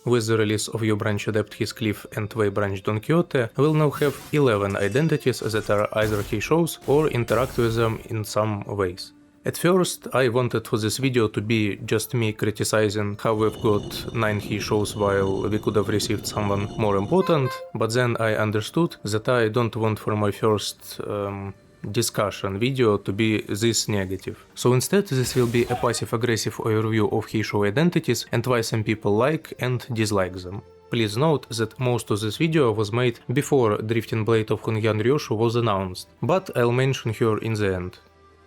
With the release of Mao Branch Adept Heathcliff and Mao Branch Don Quixote, we'll now have 11 identities that are either Heishous or interact with them in some ways. At first, I wanted for this video to be just me criticizing how we've got 9 Heishous while we could have received someone more important, but then I understood that I don't want for my first discussion video to be this negative. So instead this will be a passive-aggressive overview of Heishou identities and why some people like and dislike them. Please note that most of this video was made before Drifting Blade of Hunghu Ryoshu was announced, but I'll mention her in the end.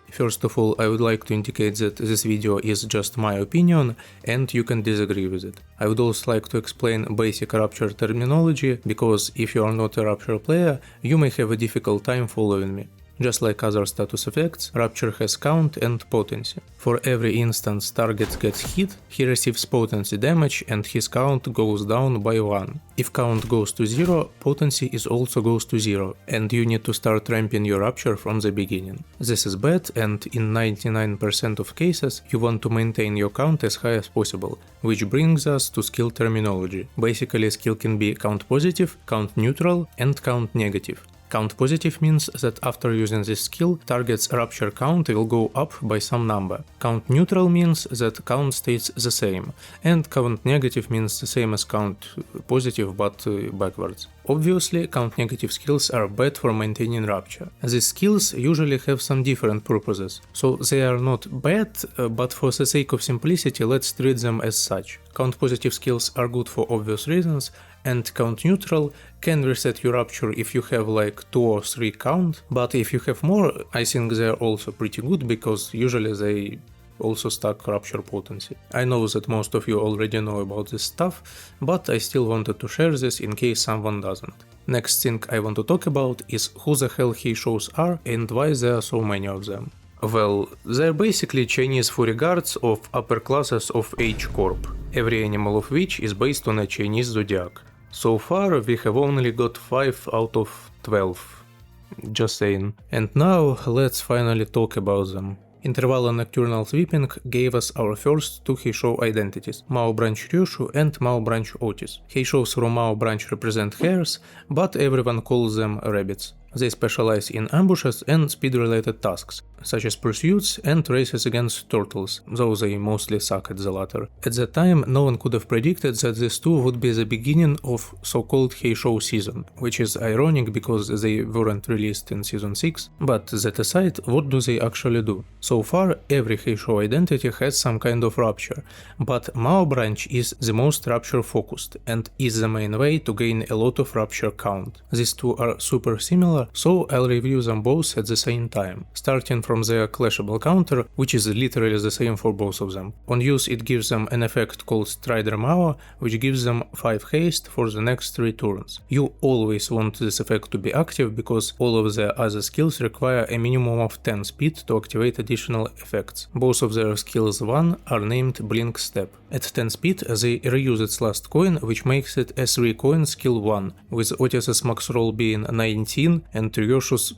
First of all, I would like to indicate that this video is just my opinion and you can disagree with it. I would also like to explain basic Rapture terminology, because if you are not a Rapture player, you may have a difficult time following me. Just like other status effects, Rapture has count and potency. For every instance target gets hit, he receives potency damage and his count goes down by 1. If count goes to 0, potency is also goes to 0, and you need to start ramping your Rapture from the beginning. This is bad, and in 99% of cases you want to maintain your count as high as possible, which brings us to skill terminology. Basically, skill can be count positive, count neutral, and count negative. Count positive means that after using this skill, target's Rapture count will go up by some number. Count neutral means that count stays the same, and count negative means the same as count positive but backwards. Obviously, count negative skills are bad for maintaining Rapture. These skills usually have some different purposes, so they are not bad, but for the sake of simplicity let's treat them as such. Count positive skills are good for obvious reasons, and count neutral can reset your Rapture if you have like 2 or 3 count, but if you have more, I think they are also pretty good, because usually they also stack Rapture potency. I know that most of you already know about this stuff, but I still wanted to share this in case someone doesn't. Next thing I want to talk about is who the hell Heishous are and why there are so many of them. Well, they're basically Chinese furry guards of upper classes of H Corp, every animal of which is based on a Chinese zodiac. So far we have only got 5 out of 12. Just saying. And now let's finally talk about them. Interval and Nocturnal Sweeping gave us our first 2 Heishou identities, Mao Branch Ryoshu and Mao Branch Otis. Heishous from Mao Branch represent hares, but everyone calls them rabbits. They specialize in ambushes and speed-related tasks, such as pursuits and races against turtles, though they mostly suck at the latter. At the time, no one could have predicted that these 2 would be the beginning of so-called Heishou season, which is ironic because they weren't released in season 6, but that aside, what do they actually do? So far, every Heishou identity has some kind of Rapture, but Mao Branch is the most Rapture focused and is the main way to gain a lot of Rapture count. These 2 are super similar, so I'll review them both at the same time, starting from their clashable counter, which is literally the same for both of them. On use it gives them an effect called Strider Mao, which gives them 5 haste for the next 3 turns. You always want this effect to be active because all of their other skills require a minimum of 10 speed to activate additional effects. Both of their skills 1 are named Blink Step. At 10 speed they reuse its last coin, which makes it a 3 coin skill 1, with Otis's max roll being 19 and Ryoshu's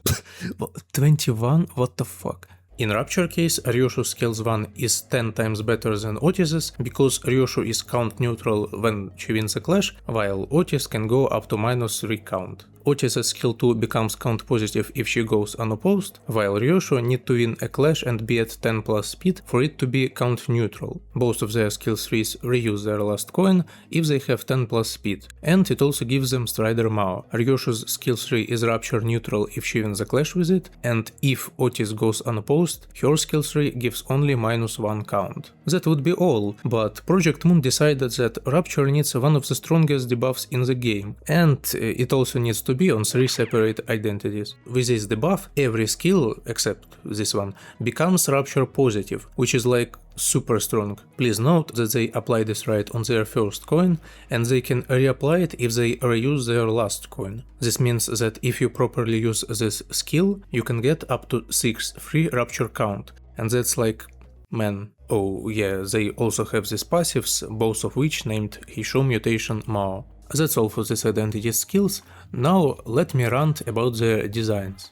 21? What the fuck? In Rapture case, Ryoshu's skills 1 is 10 times better than Otis's, because Ryoshu is count neutral when she wins a clash, while Otis can go up to -3 count. Otis's skill 2 becomes count positive if she goes unopposed, while Ryoshu need to win a clash and be at 10 plus speed for it to be count neutral. Both of their skill 3s reuse their last coin if they have 10 plus speed, and it also gives them Strider Mao. Ryoshu's skill 3 is Rapture neutral if she wins a clash with it, and if Otis goes unopposed, her skill 3 gives only -1 count. That would be all, but Project Moon decided that Rapture needs one of the strongest debuffs in the game, and it also needs to be on 3 separate identities. With this debuff, every skill, except this one, becomes Rapture positive, which is like super strong. Please note that they apply this right on their first coin, and they can reapply it if they reuse their last coin. This means that if you properly use this skill, you can get up to 6 free Rapture count, and that's like, man. Oh yeah, they also have these passives, both of which named Heishou Mutation Mao. That's all for this identity skills. Now let me rant about their designs.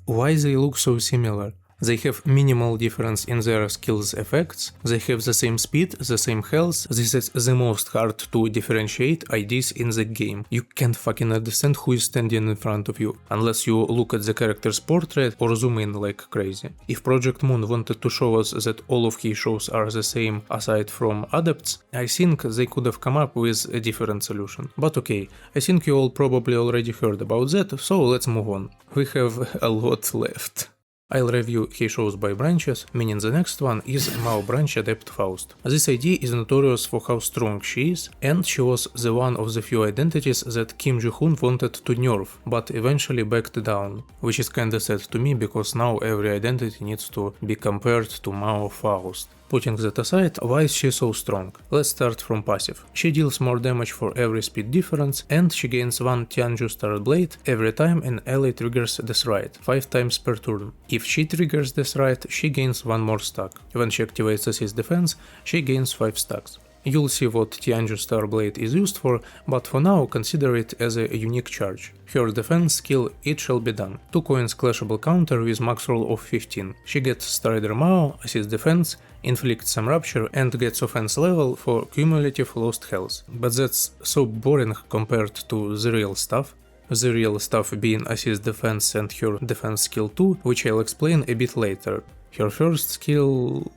Why they look so similar? They have minimal difference in their skills effects, they have the same speed, the same health, this is the most hard to differentiate IDs in the game. You can't fucking understand who is standing in front of you, unless you look at the character's portrait or zoom in like crazy. If Project Moon wanted to show us that all of Heishous are the same aside from adepts, I think they could have come up with a different solution. But okay, I think you all probably already heard about that, so let's move on. We have a lot left. I'll review Heishous by branches, meaning the next one is Mao Branch Adept Foust. This ID is notorious for how strong she is, and she was the one of the few identities that Kim Ji-hoon wanted to nerf, but eventually backed down, which is kinda sad to me because now every identity needs to be compared to Mao Faust. Putting that aside, why is she so strong? Let's start from passive. She deals more damage for every speed difference, and she gains 1 Tianju Star Blade every time an ally triggers this right, 5 times per turn. If she triggers this right, she gains 1 more stack. When she activates Sase's defense, she gains 5 stacks. You'll see what Tianju Star Blade is used for, but for now consider it as a unique charge. Her defense skill It Shall Be Done. 2 coins clashable counter with max roll of 15. She gets Strider Mao, assist defense, inflicts some Rapture and gets offense level for cumulative lost health. But that's so boring compared to the real stuff. The real stuff being assist defense and her defense skill 2, which I'll explain a bit later. Her first skill...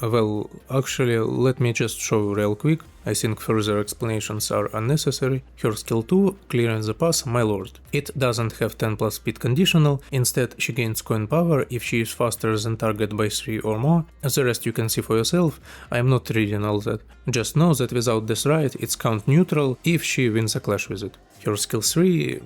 well, actually, let me just show you real quick. I think further explanations are unnecessary. Her skill 2, Clearing the Path, My Lord. It doesn't have 10 plus speed conditional, instead she gains coin power if she is faster than target by 3 or more. The rest you can see for yourself, I am not reading all that. Just know that without this right, it's count neutral if she wins a clash with it. Her skill 3...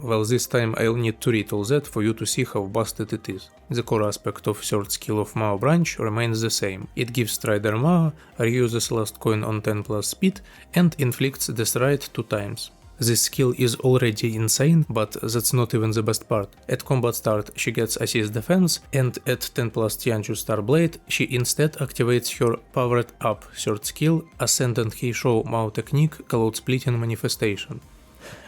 well, this time I'll need to read all that for you to see how busted it is. The core aspect of third skill of Mao Branch remains the same. It gives Strider Mao, reuses last coin on 10 plus speed, and inflicts this right 2 times. This skill is already insane, but that's not even the best part. At combat start she gets assist defense, and at 10 plus Tianju Star Blade she instead activates her powered up third skill, Ascendant Heishou Mao technique called Splitting Manifestation.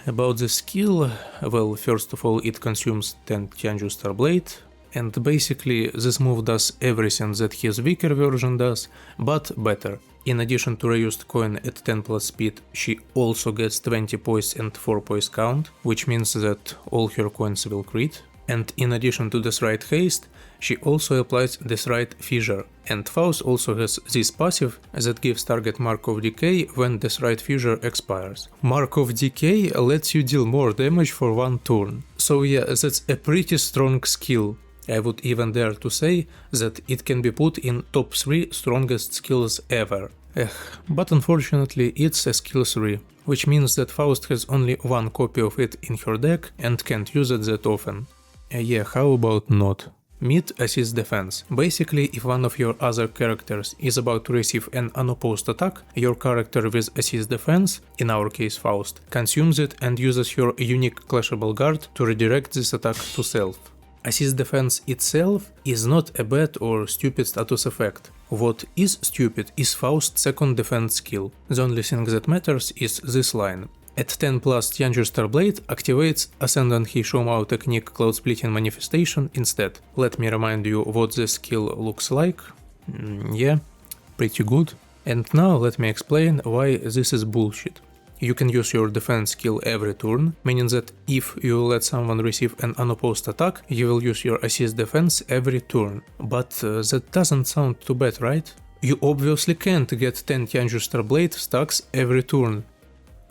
About the skill, well, first of all it consumes 10 Tianju Star Blade, and basically this move does everything that his weaker version does, but better. In addition to reused coin at 10 plus speed, she also gets 20 poise and 4 poise count, which means that all her coins will crit. And in addition to this right haste, she also applies this right fissure, and Faust also has this passive that gives target Mark of Decay when this right fissure expires. Mark of Decay lets you deal more damage for 1 turn. So yeah, that's a pretty strong skill. I would even dare to say that it can be put in top 3 strongest skills ever. But unfortunately it's a skill 3, which means that Faust has only 1 copy of it in her deck and can't use it that often. Yeah, how about not? Meet Assist Defense. Basically, if one of your other characters is about to receive an unopposed attack, your character with Assist Defense, in our case Faust, consumes it and uses her unique clashable guard to redirect this attack to self. Assist Defense itself is not a bad or stupid status effect. What is stupid is Faust's second defense skill. The only thing that matters is this line. At 10 plus Tianju Star Blade activates Ascendant Heishou Mao technique Cloud Splitting Manifestation instead. Let me remind you what this skill looks like. Yeah, pretty good. And now let me explain why this is bullshit. You can use your defense skill every turn, meaning that if you let someone receive an unopposed attack, you will use your assist defense every turn. But that doesn't sound too bad, right? You obviously can't get 10 Tianju Star Blade stacks every turn,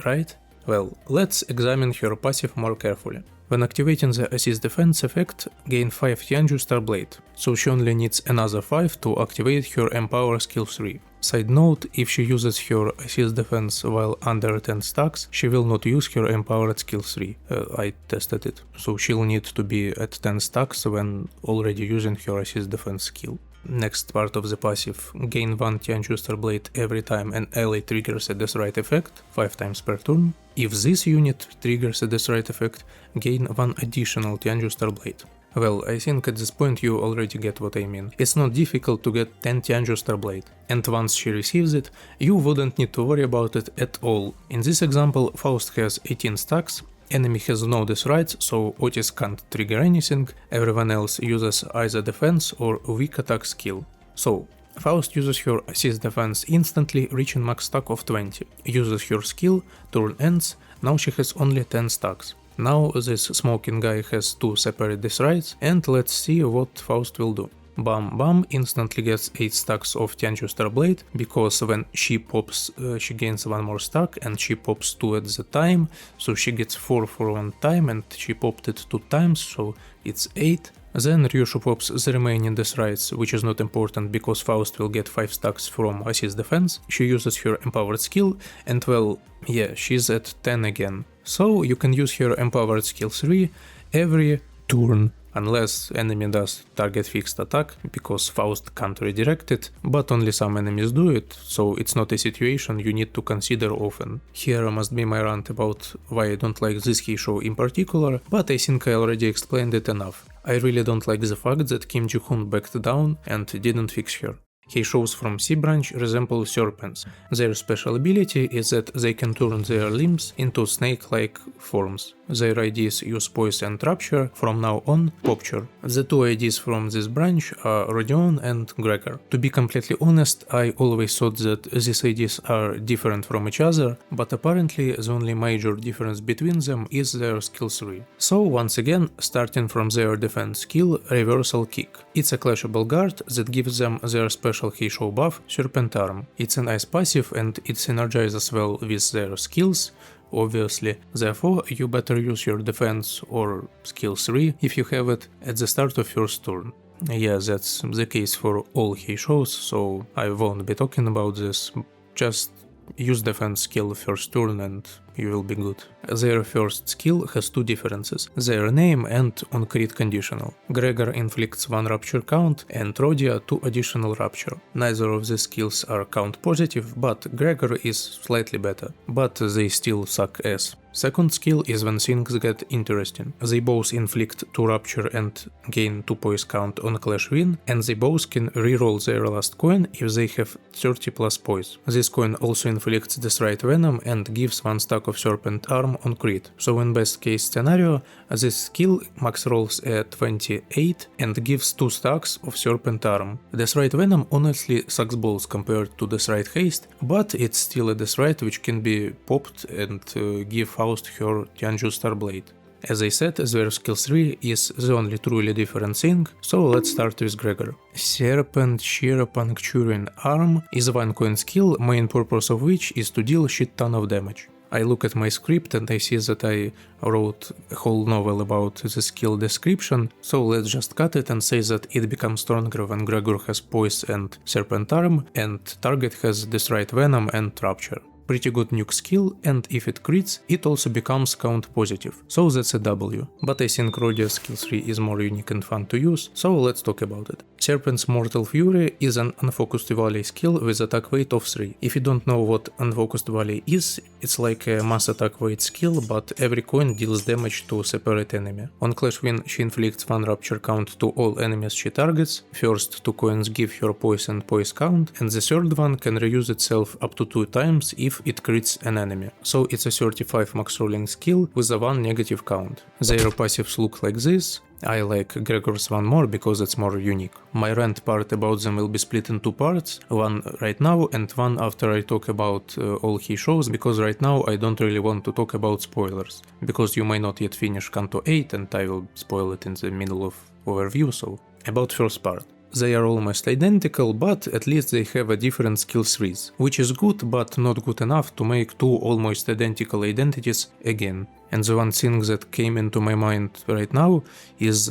right? Well, let's examine her passive more carefully. When activating the assist defense effect, gain 5 Tianju Star Blade, so she only needs another 5 to activate her Empower skill 3. Side note, if she uses her assist defense while under 10 stacks, she will not use her Empowered skill 3. I tested it, so she'll need to be at 10 stacks when already using her assist defense skill. Next part of the passive, gain 1 Tianju Star Blade every time an ally triggers a Death Right effect, 5 times per turn. If this unit triggers a Death Right effect, gain 1 additional Tianju Star Blade. Well, I think at this point you already get what I mean. It's not difficult to get 10 Tianju Star Blade, and once she receives it, you wouldn't need to worry about it at all. In this example, Faust has 18 stacks, enemy has no death rights, so Otis can't trigger anything, everyone else uses either defense or weak attack skill. So, Foust uses her assist defense instantly, reaching max stack of 20, uses her skill, turn ends, now she has only 10 stacks. Now this smoking guy has 2 separate death rights, and let's see what Foust will do. Bam Bam instantly gets 8 stacks of Tianju Starblade, because when she pops she gains 1 more stack, and she pops 2 at the time, so she gets 4 for 1 time, and she popped it 2 times, so it's 8. Then Ryushu pops the remaining death rights, which is not important because Foust will get 5 stacks from assist defense. She uses her empowered skill, and well, yeah, she's at 10 again. So you can use her empowered skill 3 every turn, unless enemy does target fixed attack, because Foust can't redirect it, but only some enemies do it, so it's not a situation you need to consider often. Here must be my rant about why I don't like this Heishou in particular, but I think I already explained it enough. I really don't like the fact that Kim Ji-hoon backed down and didn't fix her. Heishous from C branch resemble serpents. Their special ability is that they can turn their limbs into snake-like forms. Their IDs use Poise and Rapture, from now on Rapture. The 2 IDs from this branch are Rodion and Gregor. To be completely honest, I always thought that these IDs are different from each other, but apparently the only major difference between them is their skill tree. So once again, starting from their defense skill, Reversal Kick. It's a clashable guard that gives them their special Heishou buff, Serpent Arm. It's a nice passive and it synergizes well with their skills, obviously, therefore you better use your defense or skill 3 if you have it at the start of first turn. Yeah, that's the case for all Heishous, so I won't be talking about this, just use defense skill first turn and you will be good. Their first skill has 2 differences, their name and on crit conditional. Gregor inflicts 1 rapture count and Rodia 2 additional rapture. Neither of these skills are count positive, but Gregor is slightly better, but they still suck ass. Second skill is when things get interesting. They both inflict 2 rapture and gain 2 poise count on clash win, and they both can reroll their last coin if they have 30 plus poise. This coin also inflicts Deathright Venom and gives 1 stack of Serpent Arm on crit. So in best case scenario, this skill max rolls at 28 and gives 2 stacks of Serpent Arm. Deathright Venom honestly sucks balls compared to Deathright Haste, but it's still a Deathright which can be popped and give Foust her Tianju Starblade. As I said, their skill 3 is the only truly different thing, so let's start with Gregor. Serpent Shear Puncturing Arm is a 1 coin skill, main purpose of which is to deal shit ton of damage. I look at my script and I see that I wrote a whole novel about the skill description, so let's just cut it and say that it becomes stronger when Gregor has Poise and Serpent Arm, and target has Deathright Venom and Rapture. Pretty good nuke skill, and if it crits, it also becomes count positive, so that's a W. But I think Rodia's skill 3 is more unique and fun to use, so let's talk about it. Serpent's Mortal Fury is an unfocused volley skill with attack weight of 3. If you don't know what unfocused volley is, it's like a mass attack weight skill, but every coin deals damage to a separate enemy. On clash win, she inflicts 1 rapture count to all enemies she targets, first 2 coins give her poise and poise count, and the third one can reuse itself up to 2 times if it crits an enemy. So it's a 35 max rolling skill with a 1 negative count. Their passives look like this. I like Gregor's one more because it's more unique. My rant part about them will be split in 2 parts, one right now and one after I talk about all Heishous, because right now I don't really want to talk about spoilers, because you may not yet finish Kanto 8 and I will spoil it in the middle of overview, so about first part. They are almost identical, but at least they have a different skill trees, which is good but not good enough to make 2 almost identical identities again. And the one thing that came into my mind right now is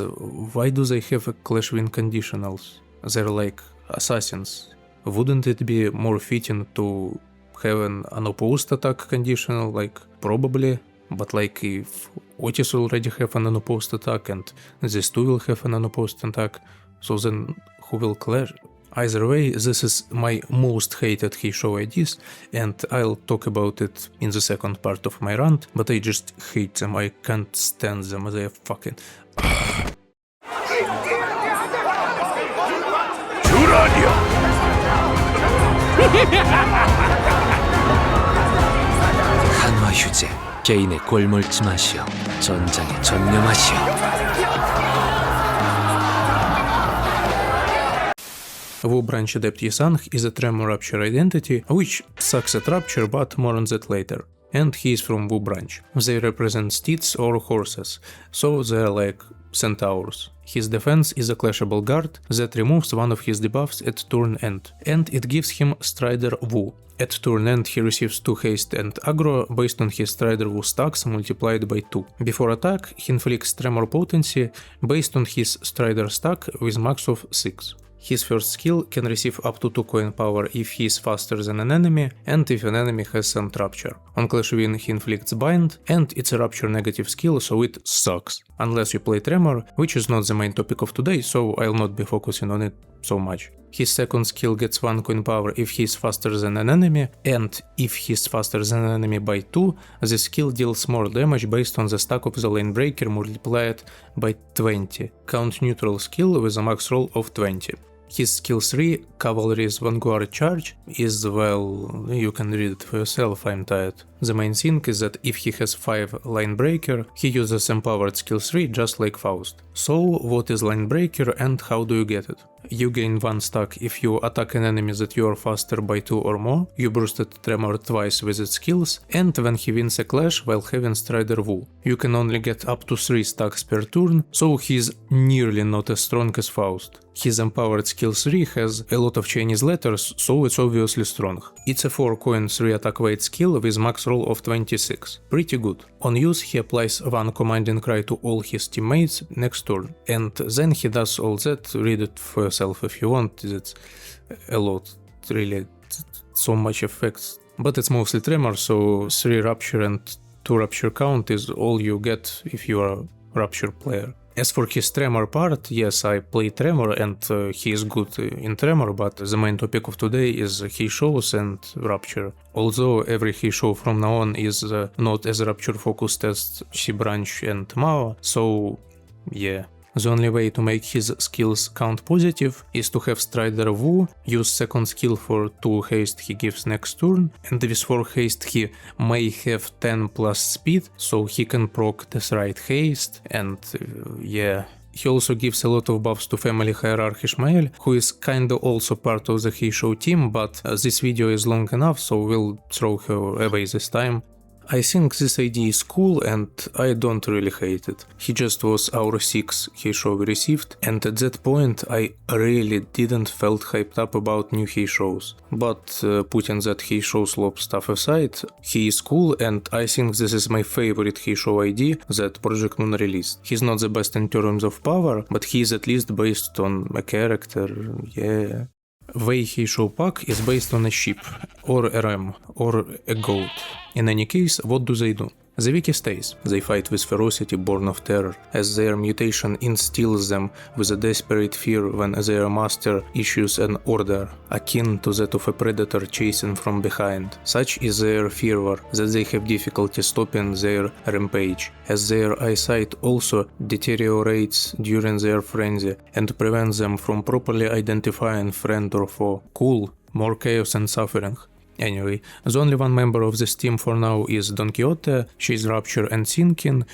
why do they have a clash win conditionals? They're like assassins. Wouldn't it be more fitting to have an unopposed attack conditional? Like, probably, but like if Otis already have an unopposed attack and these 2 will have an unopposed attack, so then who will clash? Either way, this is my most hated Heishou IDs, and I'll talk about it in the second part of my rant, but I just hate them, I can't stand them, they're fucking... 한화휴재 개인의 골몰침하시오. 전장에 전념하시오. Mao Branch adept Yisang is a tremor Rapture identity, which sucks at Rapture, but more on that later. And he is from Mao Branch. They represent steeds or horses, so they're like centaurs. His defense is a clashable guard that removes one of his debuffs at turn end, and it gives him Strider Wu. At turn end he receives 2 haste and aggro based on his Strider Wu stacks multiplied by 2. Before attack, he inflicts tremor potency based on his Strider stack with max of 6. His first skill can receive up to 2 coin power if he is faster than an enemy and if an enemy has some Rapture. On Clash Win he inflicts Bind, and it's a Rapture negative skill, so it sucks. Unless you play Tremor, which is not the main topic of today, so I'll not be focusing on it so much. His second skill gets 1 coin power if he is faster than an enemy, and if he is faster than an enemy by 2, the skill deals more damage based on the stack of the lane breaker multiplied by 20. Count neutral skill with a max roll of 20. His skill 3, Cavalry's Vanguard Charge, is, well, you can read it for yourself, I'm tired. The main thing is that if he has 5 Line Breaker, he uses empowered skill 3 just like Foust. So, what is Line Breaker and how do you get it? You gain 1 stack if you attack an enemy that you are faster by 2 or more, you boosted Tremor twice with its skills, and when he wins a clash while having Strider Wu. You can only get up to 3 stacks per turn, so he's nearly not as strong as Faust. His empowered skill 3 has a lot of Chinese letters, so it's obviously strong. It's a 4 coin 3 attack weight skill with max roll of 26. Pretty good. On use he applies 1 commanding cry to all his teammates next turn, and then he does all that. Read it for yourself if you want, it's a lot, really, so much effects. But it's mostly Tremor, so 3 Rapture and 2 Rapture count is all you get if you are a Rapture player. As for his Tremor part, yes, I play Tremor and he is good in Tremor, but the main topic of today is Heishous and Rapture. Although every Heishou from now on is not as Rapture focused as Mao Branch and Mao, so yeah. The only way to make his skills count positive is to have Strider Wu use second skill for 2 haste he gives next turn, and with 4 haste he may have 10 plus speed, so he can proc this right haste, and yeah. He also gives a lot of buffs to Family Hierarch Ishmael, who is kinda also part of the Heishou team, but this video is long enough, so we'll throw her away this time. I think this idea is cool and I don't really hate it. He just was our 6th Heishou we received, and at that point I really didn't felt hyped up about new Heishous. But putting that Heishou slop stuff aside, he is cool and I think this is my favorite Heishou ID that Project Moon released. He's not the best in terms of power, but he is at least based on a character, yeah. Wei Heishou pack is based on a sheep, or a ram, or a goat. In any case, what do? The wiki states, they fight with ferocity born of terror, as their mutation instills them with a desperate fear when their master issues an order, akin to that of a predator chasing from behind. Such is their fervor that they have difficulty stopping their rampage, as their eyesight also deteriorates during their frenzy and prevents them from properly identifying friend or foe. Cool, more chaos and suffering. Anyway, the only one member of this team for now is Don Quixote, she's Rapture and Rinkin,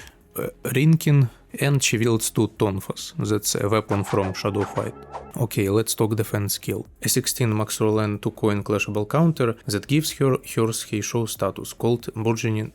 and she wields 2 tonfas, that's a weapon from Shadow Fight. Okay, let's talk defense skill. A 16 max roll and 2 coin clashable counter that gives her Heishou status called Bargainin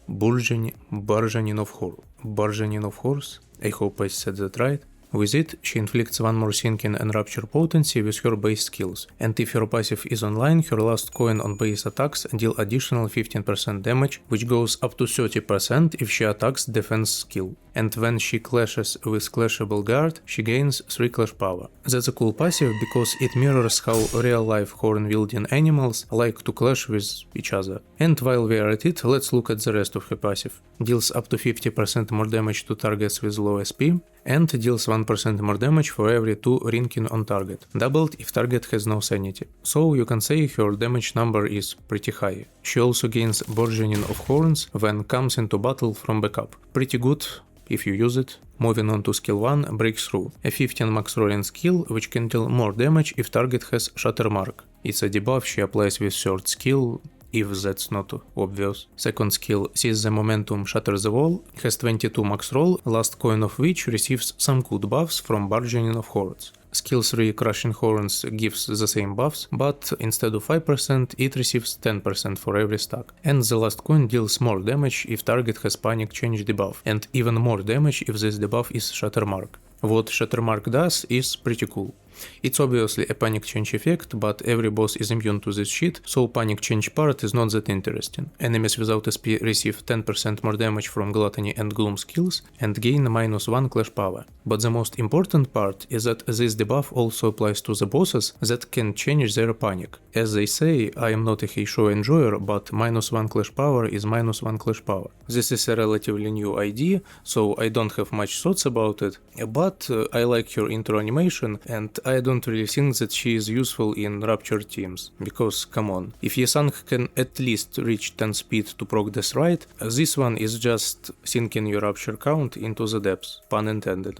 of Horse. I hope I said that right. With it, she inflicts 1 more sinking and Rapture potency with her base skills, and if her passive is online, her last coin on base attacks deal additional 15% damage, which goes up to 30% if she attacks defense skill. And when she clashes with clashable guard, she gains 3 clash power. That's a cool passive because it mirrors how real-life horn-wielding animals like to clash with each other. And while we are at it, let's look at the rest of her passive. Deals up to 50% more damage to targets with low SP, and deals 1% more damage for every 2 Rinkin on target, doubled if target has no sanity. So you can say her damage number is pretty high. She also gains Bargainin of Horns when comes into battle from backup. Pretty good if you use it. Moving on to skill 1, Breakthrough, a 15 max rolling skill which can deal more damage if target has Shatter Mark. It's a debuff she applies with third skill, if that's not obvious. Second skill, seize the momentum, shatter the wall, has 22 max roll, last coin of which receives some good buffs from bargaining of hordes. Skill 3 Crushing Horns gives the same buffs, but instead of 5% it receives 10% for every stack. And the last coin deals more damage if target has Panic Change debuff, and even more damage if this debuff is Shatter Mark. What Shatter Mark does is pretty cool. It's obviously a Panic Change effect, but every boss is immune to this shit, so Panic Change part is not that interesting. Enemies without SP receive 10% more damage from Gluttony and Gloom skills, and gain -1 clash power. But the most important part is that this debuff also applies to the bosses that can change their panic. As they say, I am not a Heishou enjoyer, but -1 clash power is -1 clash power. This is a relatively new idea, so I don't have much thoughts about it, but I like her intro animation, and I don't really think that she is useful in Rapture teams, because come on, if Yesang can at least reach 10 speed to proc this right, this one is just sinking your Rapture count into the depths, pun intended.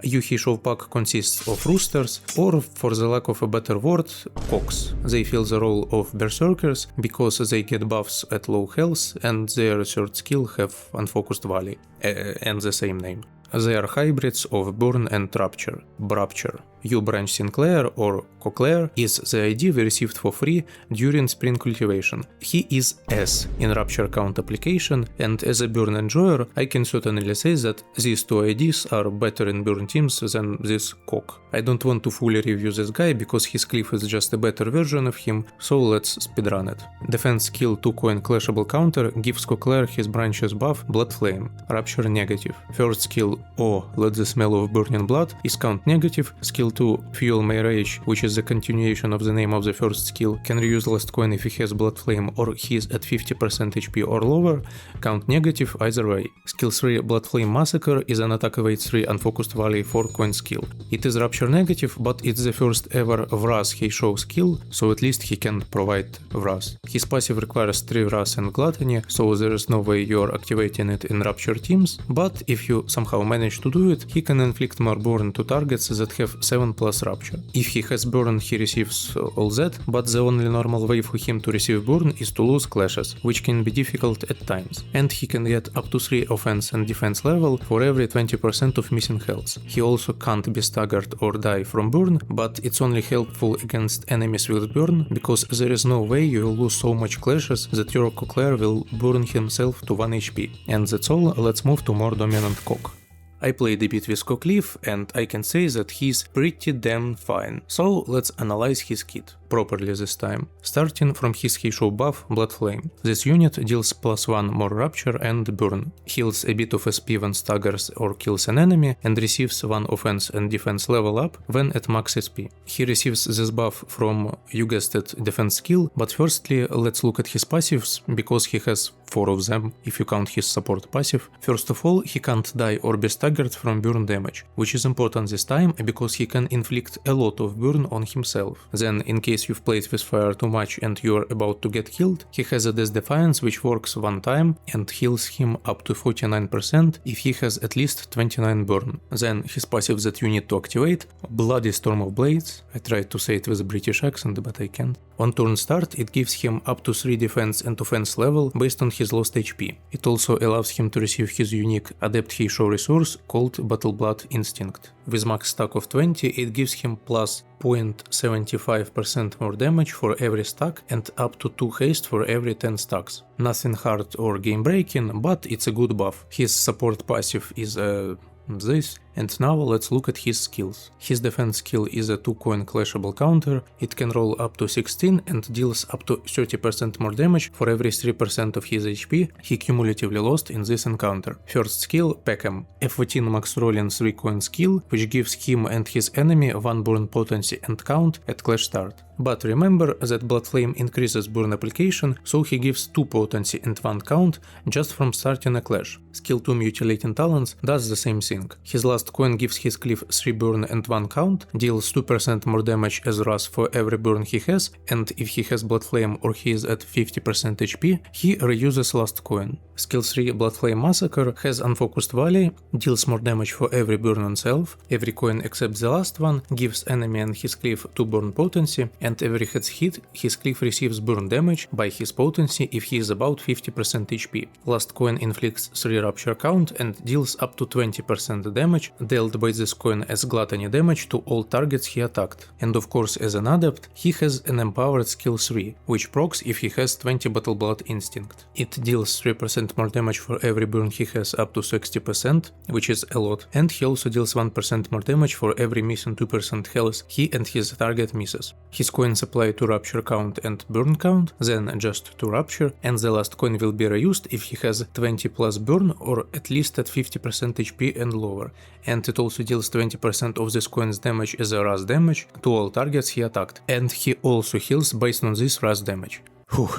Heishou pack consists of roosters, or for the lack of a better word, cocks. They fill the role of berserkers because they get buffs at low health and their third skill have unfocused volley, and the same name. They are hybrids of Burn and Rapture. Brapture. Mao Branch Sinclair or Cochlear is the ID we received for free during Spring Cultivation. He is S in Rapture count application, and as a Burn enjoyer, I can certainly say that these two IDs are better in Burn teams than this Cock. I don't want to fully review this guy because his cliff is just a better version of him, so let's speedrun it. Defense skill 2 coin clashable counter gives Cochlear his branch's buff Blood Flame, Rapture negative. First skill O Let the Smell of Burning Blood is count negative. Skill 2 Fuel My Rage, which is the continuation of the name of the first skill, can reuse last coin if he has Blood Flame or he is at 50% HP or lower, count negative either way. Skill 3 Blood Flame Massacre is an attack evade 3 unfocused volley 4 coin skill. It is Rapture negative, but it's the first ever Wrath Heishou skill, so at least he can provide Wrath. His passive requires 3 Wrath and Gluttony, so there is no way you're activating it in Rapture teams, but if you somehow manage to do it, he can inflict more burn to targets that have 7 plus Rapture. If he has burn, he receives all that, but the only normal way for him to receive burn is to lose clashes, which can be difficult at times, and he can get up to 3 offense and defense level for every 20% of missing health. He also can't be staggered or die from burn, but it's only helpful against enemies with burn, because there is no way you will lose so much clashes that your Cochlear will burn himself to 1 HP. And that's all, let's move to more dominant Cock. I played a bit with Cockleaf, and I can say that he's pretty damn fine, so let's analyze his kit properly this time. Starting from his Heishou buff, Blood Flame. This unit deals +1 more Rapture and Burn, heals a bit of SP when staggers or kills an enemy, and receives 1 offense and defense level up when at max SP. He receives this buff from, you guessed it, defense skill, but firstly let's look at his passives, because he has 4 of them if you count his support passive. First of all, he can't die or be staggered from burn damage, which is important this time because he can inflict a lot of burn on himself. Then, in case you've played with fire too much and you're about to get killed, he has a Death Defiance which works one time and heals him up to 49% if he has at least 29 burn. Then his passive that you need to activate, Bloody Storm of Blades. I tried to say it with a British accent, but I can't. On turn start, it gives him up to 3 defense and offense level based on his lost HP. It also allows him to receive his unique adept Heishou resource called Battle Blood Instinct. With max stack of 20, it gives him plus 0.75% more damage for every stack and up to 2 haste for every 10 stacks. Nothing hard or game breaking, but it's a good buff. His support passive is this, and now let's look at his skills. His defense skill is a 2 coin clashable counter. It can roll up to 16 and deals up to 30% more damage for every 3% of his HP he cumulatively lost in this encounter. First skill, Peckham, a 14 max rolling 3 coin skill, which gives him and his enemy 1 burn potency and count at clash start. But remember that Blood Flame increases burn application, so he gives 2 potency and 1 count just from starting a clash. Skill 2 Mutilating Talons does the same thing. His last coin gives his cliff 3 burn and 1 count, deals 2% more damage as Wrath for every burn he has, and if he has Blood Flame or he is at 50% HP, he reuses last coin. Skill 3 Blood Flame Massacre has Unfocused Volley, deals more damage for every burn on self, every coin except the last one, gives enemy and his cleave 2 burn potency, and every head's hit, his cleave receives burn damage by his potency if he is about 50% HP. Last coin inflicts 3 Rapture count and deals up to 20% damage dealt by this coin as gluttony damage to all targets he attacked. And of course, as an adept, he has an empowered skill 3, which procs if he has 20 Battle Blood Instinct. It deals 3% more damage for every burn he has up to 60%, which is a lot, and he also deals 1% more damage for every missing 2% health he and his target misses. His coins apply to Rapture count and burn count, then just to Rapture, and the last coin will be reused if he has 20 plus burn or at least at 50% HP and lower, and it also deals 20% of this coin's damage as a rush damage to all targets he attacked, and he also heals based on this rush damage. Whew.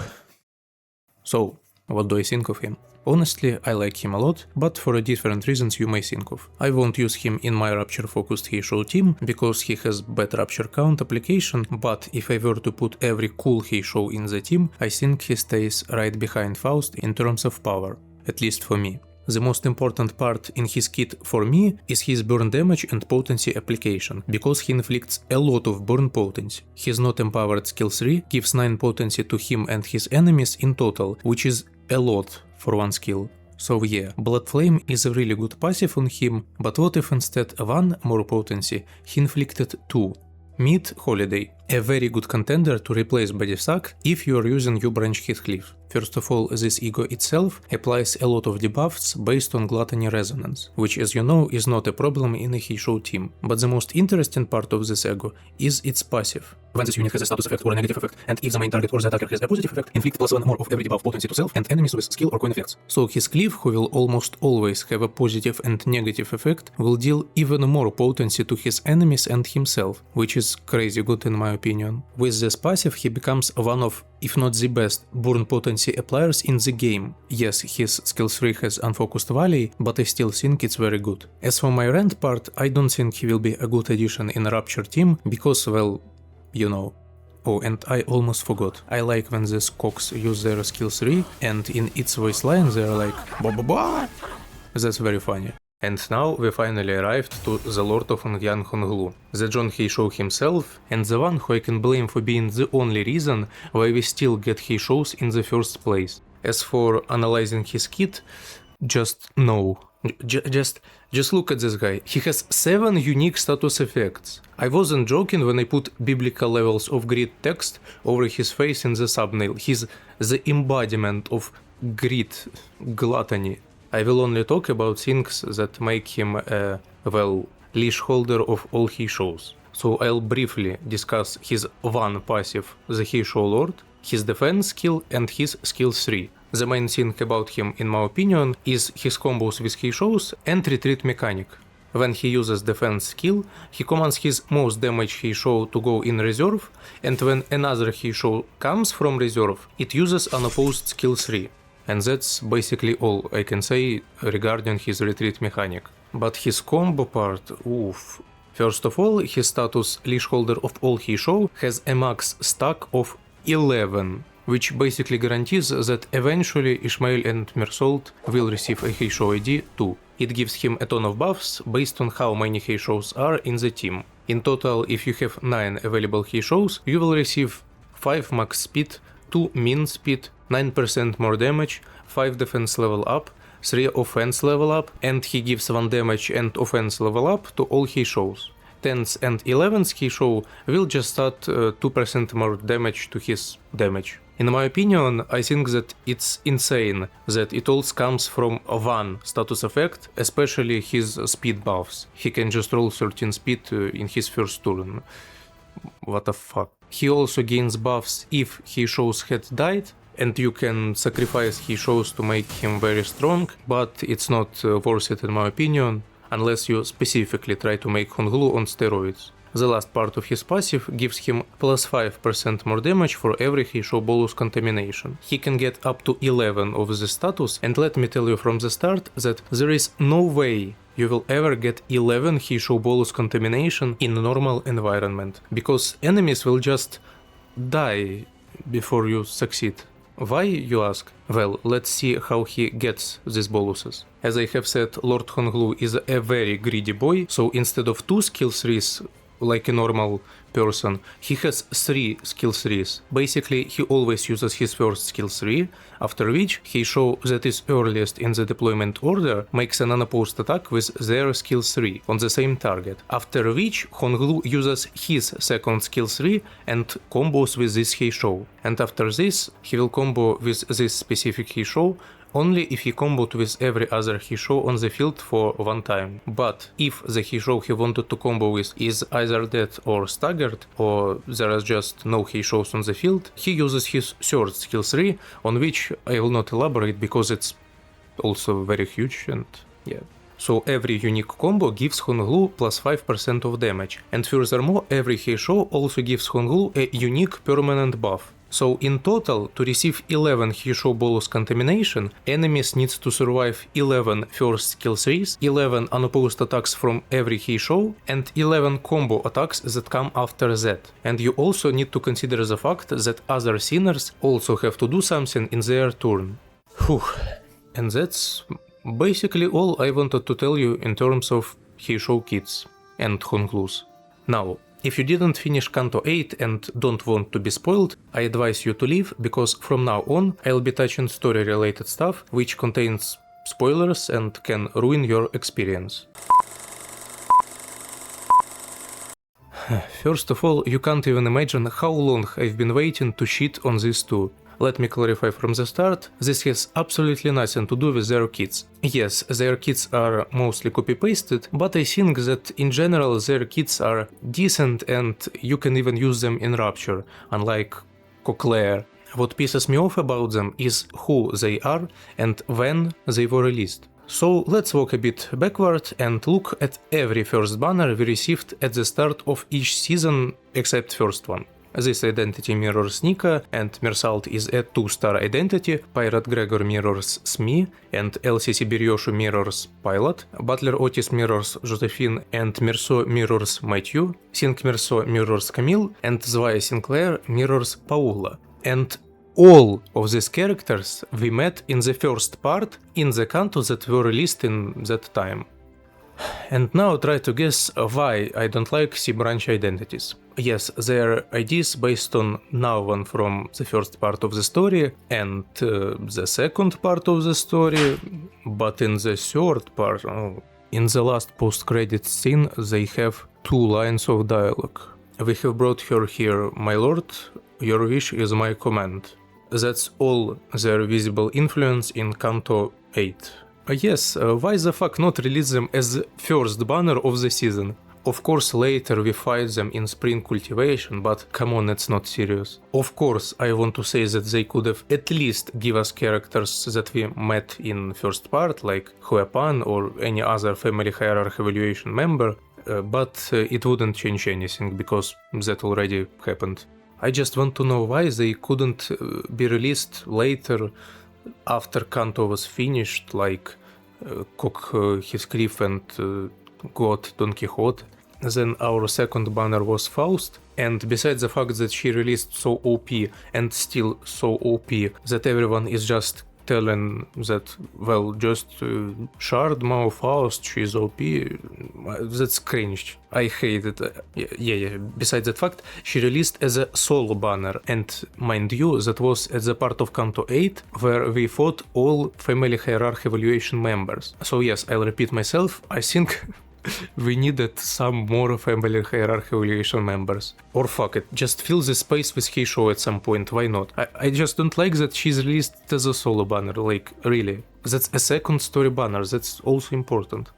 So, what do I think of him? Honestly, I like him a lot, but for different reasons you may think of. I won't use him in my Rapture focused Heishou team, because he has bad Rapture count application, but if I were to put every cool Heishou in the team, I think he stays right behind Foust in terms of power, at least for me. The most important part in his kit for me is his burn damage and potency application, because he inflicts a lot of burn potency. His not empowered skill 3 gives 9 potency to him and his enemies in total, which is a lot for one skill. So yeah, Blood Flame is a really good passive on him, but what if instead 1 more potency he inflicted 2? Meet Holiday, a very good contender to replace Body Sack if you are using Mao Branch Heathcliff. First of all, this ego itself applies a lot of debuffs based on Gluttony Resonance, which as you know is not a problem in a Heishou team. But the most interesting part of this ego is its passive. When this unit has a status effect or a negative effect, and if the main target or the attacker has a positive effect, inflict +1 more of every debuff potency to self and enemies with skill or coin effects. So his cleave, who will almost always have a positive and negative effect, will deal even more potency to his enemies and himself, which is crazy good in my opinion. With this passive he becomes one of, if not the best, burn potency appliers in the game. Yes, his skill 3 has Unfocused Volley, but I still think it's very good. As for my rent part, I don't think he will be a good addition in a Rapture team, because, well, you know. Oh, and I almost forgot. I like when these cocks use their skill 3, and in its voice line they're like ba ba ba. That's very funny. And now we finally arrived to the Lord of Young Hunghu, the John Heishou himself, and the one who I can blame for being the only reason why we still get Heishous in the first place. As for analyzing his kit, just no. Just look at this guy. He has 7 unique status effects. I wasn't joking when I put biblical levels of greed text over his face in the thumbnail. He's the embodiment of greed, gluttony. I will only talk about things that make him a, well, leash holder of all Heishous. So I'll briefly discuss his one passive, the Heishou Lord, his defense skill and his skill 3. The main thing about him, in my opinion, is his combos with Heishous and retreat mechanic. When he uses defense skill, he commands his most damage Heishou to go in reserve, and when another Heishou comes from reserve, it uses unopposed skill 3. And that's basically all I can say regarding his retreat mechanic. But his combo part, oof. First of all, his status leash holder of all Heishou has a max stack of 11, which basically guarantees that eventually Ishmael and Mersault will receive a Heishou ID too. It gives him a ton of buffs based on how many Heishous are in the team. In total, if you have 9 available Heishous, you will receive 5 max speed, 2 min speed, 9% more damage, 5 defense level up, 3 offense level up, and he gives 1 damage and offense level up to all Heishous. 10th and 11th Heishou will just add 2% more damage to his damage. In my opinion, I think that it's insane that it all comes from one status effect, especially his speed buffs. He can just roll 13 speed in his first turn. What the fuck. He also gains buffs if Heishous had died, and you can sacrifice Heishous to make him very strong, but it's not worth it in my opinion, unless you specifically try to make Hunghu on steroids. The last part of his passive gives him plus 5% more damage for every Heishou bolus contamination. He can get up to 11 of this status, and let me tell you from the start that there is no way you will ever get 11 Heishou bolus contamination in a normal environment, because enemies will just die before you succeed Why, you ask? Well, let's see how he gets these bonuses. As I have said, Lord Hunghu is a very greedy boy, so instead of 2 skill trees like a normal person, he has 3 skill trees. Basically, he always uses his first skill tree, after which Heishou that is earliest in the deployment order makes an unopposed attack with their skill tree on the same target, after which Hunghu uses his second skill tree and combos with this Heishou. And after this, he will combo with this specific Heishou only if he comboed with every other Heishou on the field for one time. But if the Heishou he wanted to combo with is either dead or staggered, or there are just no Heishous on the field, he uses his third skill tree, on which I will not elaborate because it's also very huge and yeah. So every unique combo gives Hunghu plus 5% of damage, and furthermore every Heishou also gives Hunghu a unique permanent buff. So in total, to receive 11 Heishou bolus contamination, enemies needs to survive 11 first skill trees, 11 unopposed attacks from every Heishou, and 11 combo attacks that come after that. And you also need to consider the fact that other sinners also have to do something in their turn. Whew. And that's basically all I wanted to tell you in terms of Heishou kits and Hunghus. Now, if you didn't finish Kanto 8 and don't want to be spoiled, I advise you to leave, because from now on I'll be touching story related stuff which contains spoilers and can ruin your experience. First of all, you can't even imagine how long I've been waiting to shit on these two. Let me clarify from the start, this has absolutely nothing to do with their kits. Yes, their kits are mostly copy-pasted, but I think that in general their kits are decent and you can even use them in Rapture, unlike Cochlear. What pisses me off about them is who they are and when they were released. So let's walk a bit backward and look at every first banner we received at the start of each season except first one. This identity mirrors Nika, and Mersalt is a 2-star identity, Pirate Gregor mirrors Smee, and LCC Biryoshu mirrors Pilot, Butler Otis mirrors Josephine, and Merceau mirrors Matthew, Sink Merceau mirrors Camille, and Zvaya Sinclair mirrors Paula. And all of these characters we met in the first part in the Kanto that were released in that time. And now try to guess why I don't like C-branch identities. Yes, they're IDs based on Nauvan from the first part of the story and the second part of the story, but in the third part, in the last post-credits scene, they have 2 lines of dialogue. We have brought her here, my lord, your wish is my command. That's all their visible influence in Kanto 8. Yes, why the fuck not release them as the first banner of the season? Of course later we fight them in spring cultivation, but come on, it's not serious. Of course I want to say that they could have at least give us characters that we met in first part, like Huepan or any other family hierarchy evaluation member, but it wouldn't change anything because that already happened. I just want to know why they couldn't be released later after Kanto was finished, like Cock Heathcliff and God Don Quixote. Then our second banner was Foust, and besides the fact that she released so OP and still so OP that everyone is just telling that, well, just shard Mao Faust, she's OP, that's cringe. I hate it. Yeah. Besides that fact, she released as a solo banner, and mind you, that was at the part of Kanto 8 where we fought all family hierarchy evaluation members. So yes, I'll repeat myself, I think we needed some more family hierarchy evaluation members. Or fuck it, just fill the space with Heishou at some point, why not? I just don't like that she's released as a solo banner, like, really. That's a second story banner, that's also important.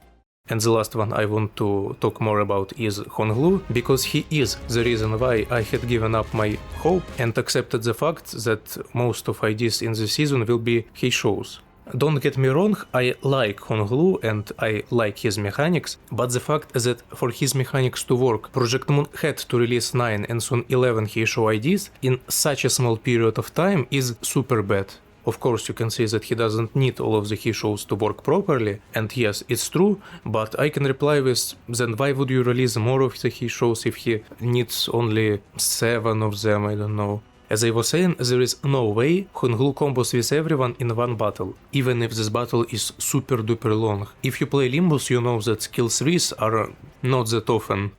And the last one I want to talk more about is Hunghu, because he is the reason why I had given up my hope and accepted the fact that most of IDs in the season will be Heishous. Don't get me wrong, I like Hunghu and I like his mechanics, but the fact that for his mechanics to work, projectmoon had to release 9 and soon 11 Heishou IDs in such a small period of time is super bad. Of course, you can say that he doesn't need all of the Heishous to work properly, and yes, it's true, but I can reply with, then why would you release more of the Heishous if he needs only 7 of them, I don't know. As I was saying, there is no way Hunghu combos with everyone in one battle, even if this battle is super duper long. If you play Limbus, you know that skill 3s are not that often.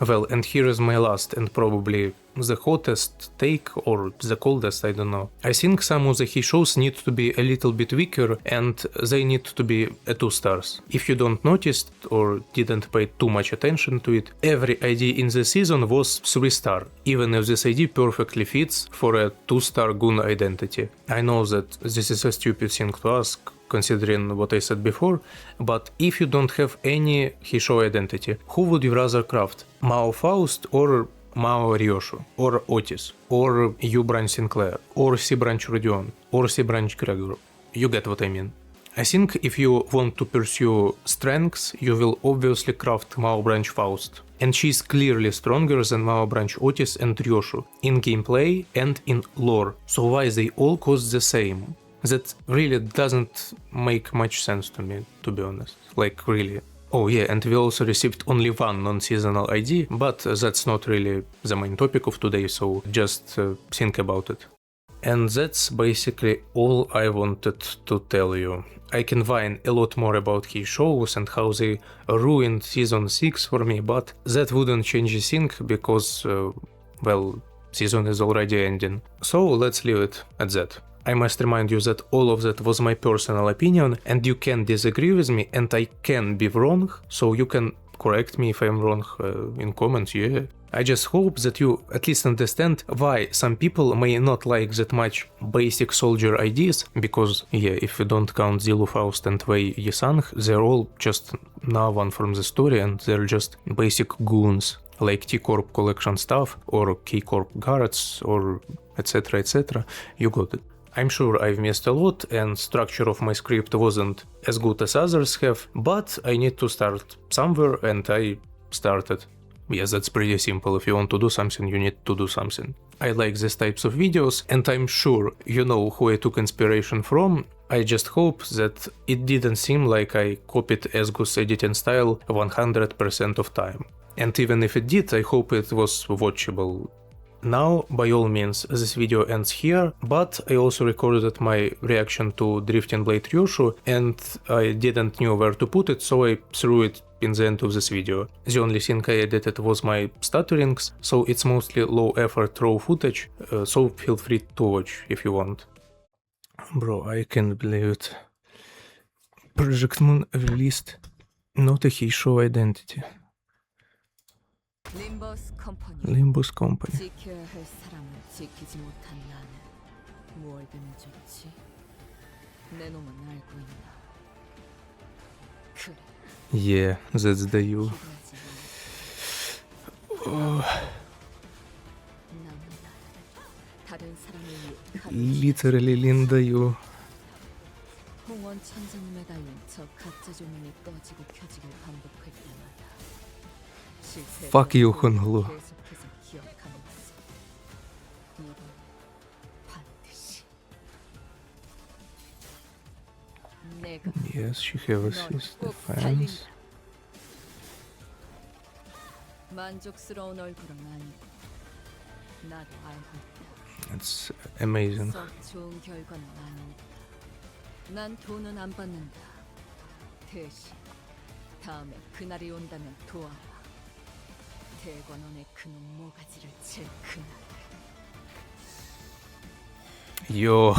Well, and here is my last and probably the hottest take, or the coldest, I don't know. I think some of the Heishous need to be a little bit weaker and they need to be a 2 stars. If you don't notice or didn't pay too much attention to it, every ID in the season was 3 star, even if this ID perfectly fits for a 2 star goon identity. I know that this is a stupid thing to ask, considering what I said before, but if you don't have any Heishou identity, who would you rather craft? Mao Faust or Mao Ryoshu, or Otis, or U Branch Sinclair, or C Branch Rodion, or C Branch Gregor? You get what I mean. I think if you want to pursue strengths, you will obviously craft Mao Branch Faust. And she's clearly stronger than Mao Branch Otis and Ryoshu, in gameplay and in lore. So why they all cost the same? That really doesn't make much sense to me, to be honest. Like, really. Oh yeah, and we also received only one non-seasonal ID, but that's not really the main topic of today, so just think about it. And that's basically all I wanted to tell you. I can whine a lot more about Heishous and how they ruined Season 6 for me, but that wouldn't change a thing because, well, season is already ending. So let's leave it at that. I must remind you that all of that was my personal opinion and you can disagree with me and I can be wrong, so you can correct me if I'm wrong in comments, yeah. I just hope that you at least understand why some people may not like that much basic soldier ideas, because, yeah, if you don't count Zilu, Foust and Wei Yisang, they're all just no one from the story and they're just basic goons, like T-Corp collection stuff, or K-Corp guards, or etc, etc, you got it. I'm sure I've missed a lot and structure of my script wasn't as good as others have, but I need to start somewhere and I started. Yes, that's pretty simple. If you want to do something, you need to do something. I like these types of videos and I'm sure you know who I took inspiration from. I just hope that it didn't seem like I copied Esgu's editing style 100% of time. And even if it did, I hope it was watchable. Now, by all means, this video ends here, but I also recorded my reaction to Drifting Blade Ryoshu and I didn't know where to put it, so I threw it in the end of this video. The only thing I edited was my stutterings, so it's mostly low effort raw footage, so feel free to watch if you want. Bro, I can't believe it. projectmoon released not a Heishou identity. Limbus Company. 지켜야 할 사람을 지키지 못한 나는 무얼 되면 좋지? 내 놈은 알고 있나? 그래. Yeah, that's the you. 다른 사람을 Literally Linda you. 홍원 천장에 달린 저 가짜 조명이 꺼지고 켜지길 반복할 때마다 Fuck you, Hunghu. 계속해서 기억하는 것을 이건 반드시 내가 Yes, she has assist defense. 만족스러운 얼굴은 아니고 나도 알고 있다. It's amazing. 썩 좋은 결과는 아니다. 난 돈은 안 받는다. 대신 다음에 그날이 온다면 도와라. 대관원의 그놈 모가지를 칠 그날. Yo.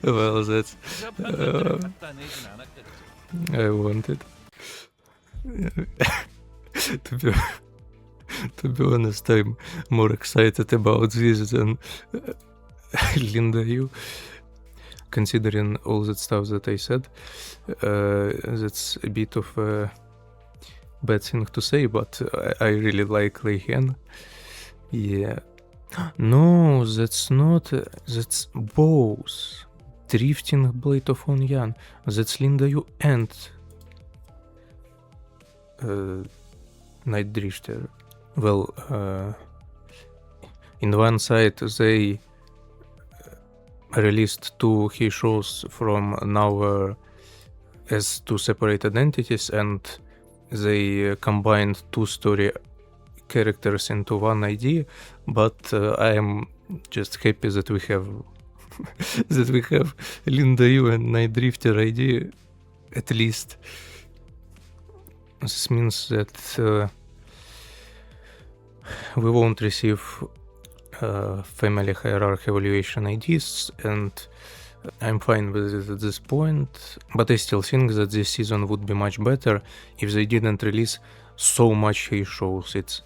Well, that's... I wanted. To be honest, I'm more excited about this than Linda you. Considering all that stuff that I said, that's a bit of a bad thing to say, but I really like Leihen. Yeah. No, that's not... That's both. Drifting Blade of Onyan. That's Linda you and Night Drifter. Well, in one side they released two Heishous from now as two separate identities, and they combined two story characters into one ID, but I am just happy that we have that we have Linda Yu and Night Drifter ID at least. This means that we won't receive family hierarchy evaluation IDs, and I'm fine with it at this point, but I still think that this season would be much better if they didn't release so much Heishous. It's,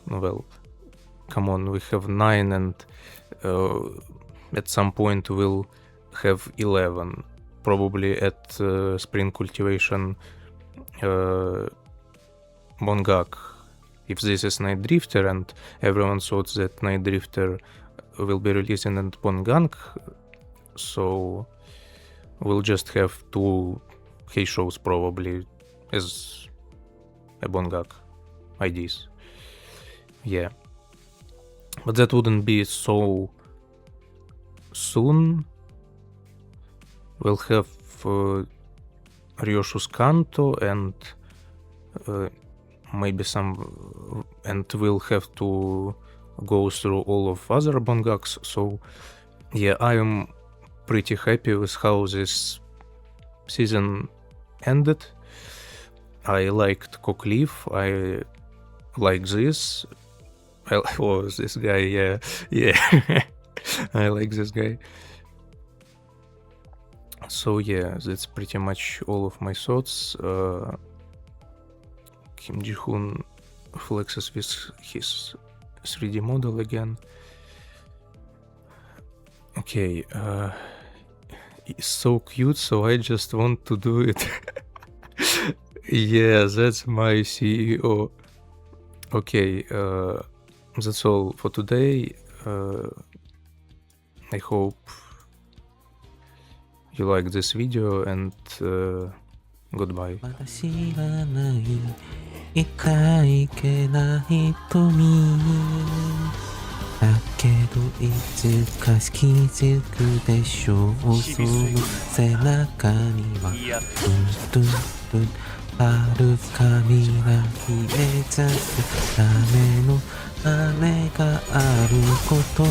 well, come on, we have 9 and at some point we'll have 11, probably at Spring Cultivation Bongak. If this is Night Drifter and everyone thought that Night Drifter will be releasing at Bongak, so we'll just have 2 Heishous probably as a Bongak IDs. Yeah. But that wouldn't be so soon. We'll have Ryoshu's Kanto and maybe some, and we'll have to go through all of other Bongaks. So yeah, I am pretty happy with how this season ended. I liked Cockleaf, I like this. Oh, this guy, yeah. I like this guy. So yeah, that's pretty much all of my thoughts. Kim Ji-hoon flexes with his 3D model again. Okay, it's so cute, so I just want to do it. Yeah, that's my CEO. Okay, that's all for today. I hope you like this video, and goodbye. 知らないいかいけない瞳だけどいつか気づくでしょうその背中にはトゥントゥン遥か未来へ咲くための羽があること